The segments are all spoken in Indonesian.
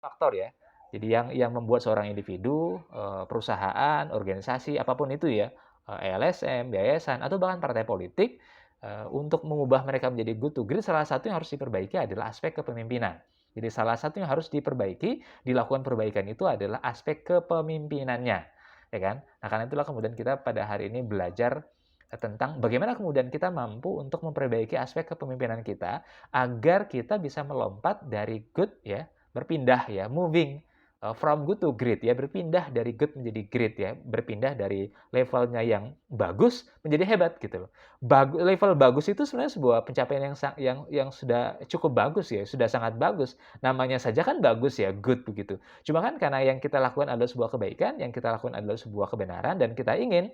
faktor ya. Jadi yang membuat seorang individu, perusahaan, organisasi, apapun itu ya, LSM, yayasan, atau bahkan partai politik, untuk mengubah mereka menjadi good to great, salah satu yang harus diperbaiki adalah aspek kepemimpinan. Jadi salah satu yang harus diperbaiki, dilakukan perbaikan itu adalah aspek kepemimpinannya, ya kan? Nah, karena itulah kemudian kita pada hari ini belajar tentang bagaimana kemudian kita mampu untuk memperbaiki aspek kepemimpinan kita agar kita bisa melompat dari good ya, berpindah ya, moving from good to great ya, berpindah dari good menjadi great ya, berpindah dari levelnya yang bagus menjadi hebat gitu loh. Level bagus itu sebenarnya sebuah pencapaian yang sudah cukup bagus ya, sudah sangat bagus. Namanya saja kan bagus ya, good begitu. Cuma kan karena yang kita lakukan adalah sebuah kebaikan, yang kita lakukan adalah sebuah kebenaran dan kita ingin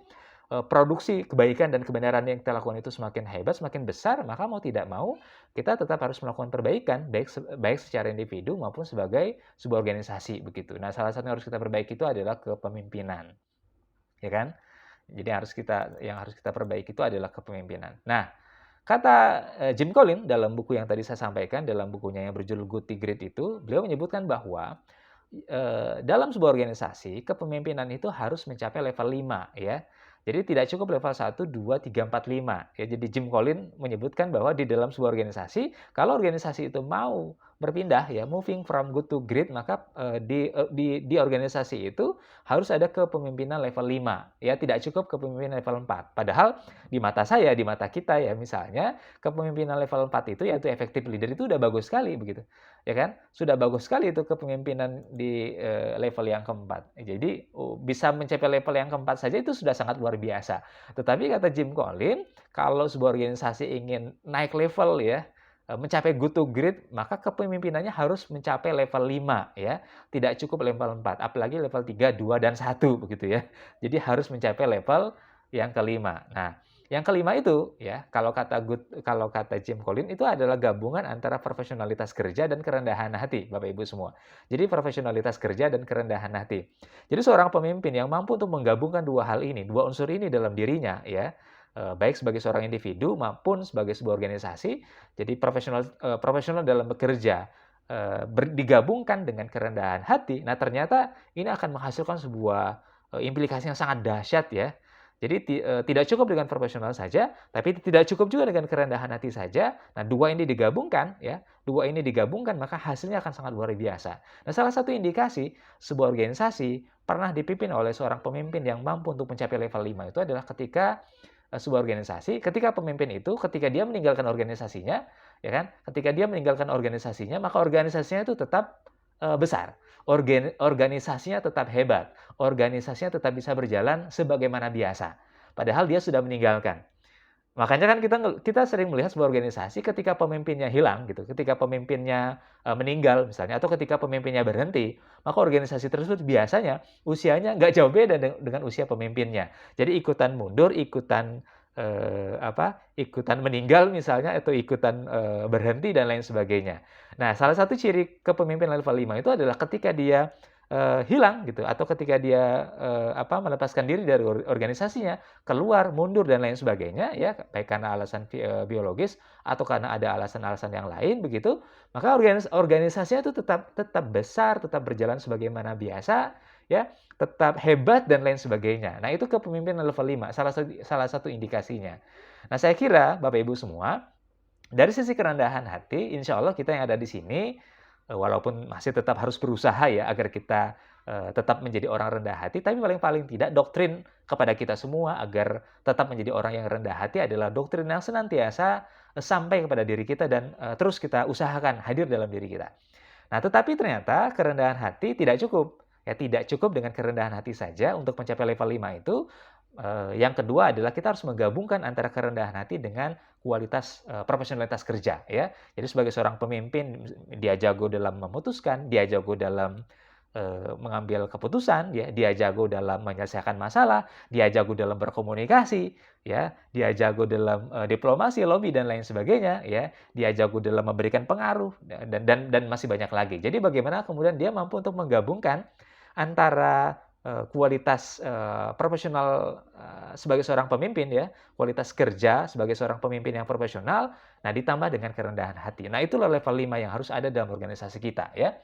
produksi kebaikan dan kebenaran yang kita lakukan itu semakin hebat, semakin besar, maka mau tidak mau kita tetap harus melakukan perbaikan, baik secara individu maupun sebagai sebuah organisasi begitu. Nah, salah satu yang harus kita perbaiki itu adalah kepemimpinan, ya kan? Jadi yang harus kita perbaiki itu adalah kepemimpinan. Nah, kata Jim Collins dalam buku yang tadi saya sampaikan, dalam bukunya yang berjudul Good to Great itu, beliau menyebutkan bahwa dalam sebuah organisasi, kepemimpinan itu harus mencapai level 5 ya. Jadi tidak cukup level 1, 2, 3, 4, 5. Ya, jadi Jim Collins menyebutkan bahwa di dalam sebuah organisasi, kalau organisasi itu mau berpindah ya, moving from good to great, maka di organisasi itu harus ada kepemimpinan level 5. Ya, tidak cukup kepemimpinan level 4. Padahal di mata saya, di mata kita ya, misalnya kepemimpinan level 4 itu yaitu effective leader itu udah bagus sekali begitu. Ya kan? Sudah bagus sekali itu kepemimpinan di level yang keempat. Jadi bisa mencapai level yang keempat saja itu sudah sangat luar biasa. Tetapi kata Jim Collins, kalau sebuah organisasi ingin naik level ya, mencapai good to great, maka kepemimpinannya harus mencapai level 5 ya. Tidak cukup level 4, apalagi level 3, 2, dan 1 begitu ya. Jadi harus mencapai level yang kelima. Nah, yang kelima itu ya, kalau kata Jim Collins itu adalah gabungan antara profesionalitas kerja dan kerendahan hati, Bapak Ibu semua. Jadi profesionalitas kerja dan kerendahan hati. Jadi seorang pemimpin yang mampu untuk menggabungkan dua hal ini, dua unsur ini dalam dirinya ya, baik sebagai seorang individu maupun sebagai sebuah organisasi. Jadi profesional dalam bekerja digabungkan dengan kerendahan hati. Nah, ternyata ini akan menghasilkan sebuah implikasi yang sangat dahsyat ya. Jadi tidak cukup dengan profesional saja, tapi tidak cukup juga dengan kerendahan hati saja. Nah, dua ini digabungkan ya, dua ini digabungkan maka hasilnya akan sangat luar biasa. Nah, salah satu indikasi sebuah organisasi pernah dipimpin oleh seorang pemimpin yang mampu untuk mencapai level 5 itu adalah ketika sebuah organisasi, ketika pemimpin itu ketika dia meninggalkan organisasinya, ya kan? Ketika dia meninggalkan organisasinya, maka organisasinya itu tetap besar. Organisasinya tetap hebat, organisasinya tetap bisa berjalan sebagaimana biasa. Padahal dia sudah meninggalkan. Makanya kan kita sering melihat sebuah organisasi ketika pemimpinnya hilang gitu, ketika pemimpinnya meninggal misalnya, atau ketika pemimpinnya berhenti, maka organisasi tersebut biasanya usianya nggak jauh beda dengan usia pemimpinnya. Jadi ikutan mundur, ikutan meninggal misalnya, atau ikutan berhenti dan lain sebagainya. Nah, salah satu ciri kepemimpinan level 5 itu adalah ketika dia hilang gitu, atau ketika dia melepaskan diri dari organisasinya, keluar, mundur dan lain sebagainya ya, baik karena alasan biologis atau karena ada alasan-alasan yang lain begitu, maka organisasinya itu tetap tetap besar, tetap berjalan sebagaimana biasa ya, tetap hebat dan lain sebagainya. Nah, itu kepemimpinan level 5, salah satu indikasinya. Nah, saya kira Bapak Ibu semua, dari sisi kerendahan hati, insya Allah kita yang ada di sini, walaupun masih tetap harus berusaha ya agar kita tetap menjadi orang rendah hati, tapi paling tidak doktrin kepada kita semua agar tetap menjadi orang yang rendah hati adalah doktrin yang senantiasa sampai kepada diri kita dan terus kita usahakan hadir dalam diri kita. Nah, tetapi ternyata kerendahan hati tidak cukup. Ya, tidak cukup dengan kerendahan hati saja untuk mencapai level 5 itu. Yang kedua adalah kita harus menggabungkan antara kerendahan hati dengan kualitas profesionalitas kerja ya. Jadi sebagai seorang pemimpin dia jago dalam memutuskan, dia jago dalam mengambil keputusan ya, dia jago dalam menyelesaikan masalah, dia jago dalam berkomunikasi ya, dia jago dalam diplomasi, lobby dan lain sebagainya ya, dia jago dalam memberikan pengaruh dan masih banyak lagi. Jadi bagaimana kemudian dia mampu untuk menggabungkan antara kualitas profesional sebagai seorang pemimpin ya, kualitas kerja sebagai seorang pemimpin yang profesional, nah ditambah dengan kerendahan hati. Nah, itulah level 5 yang harus ada dalam organisasi kita ya.